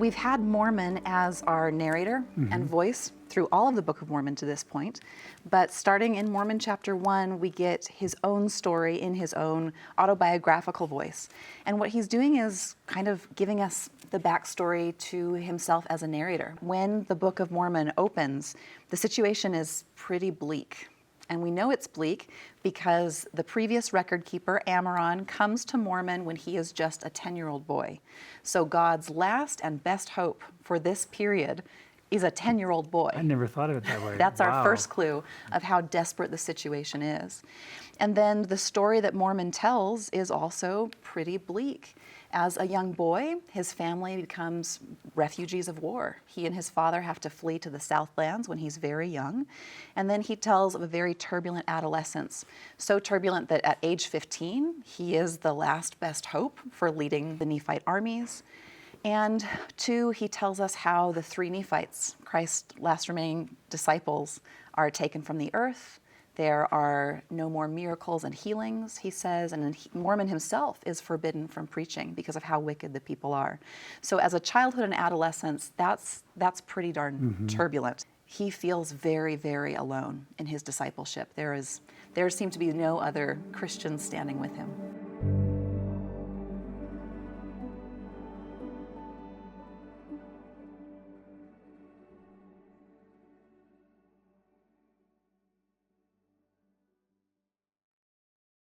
We've had Mormon as our narrator and voice through all of the Book of Mormon to this point, but starting in Mormon chapter 1, we get his own story in his own autobiographical voice. And what he's doing is kind of giving us the backstory to himself as a narrator. When the Book of Mormon opens, the situation is pretty bleak. And we know it's bleak because the previous record keeper, Amaron, comes to Mormon when he is just a 10-year-old boy. So God's last and best hope for this period is a 10-year-old boy. I never thought of it that way. That's Wow. our first clue of how desperate the situation is. And then the story that Mormon tells is also pretty bleak. As a young boy, his family becomes refugees of war. He and his father have to flee to the Southlands when he's very young. And then he tells of a very turbulent adolescence. So turbulent that at age 15, he is the last best hope for leading the Nephite armies. And 2, he tells us how the 3 Nephites, Christ's last remaining disciples, are taken from the earth. There are no more miracles and healings, he says, and Mormon himself is forbidden from preaching because of how wicked the people are. So as a childhood and adolescence, that's pretty darn turbulent. He feels very, very alone in his discipleship. There seem to be no other Christians standing with him.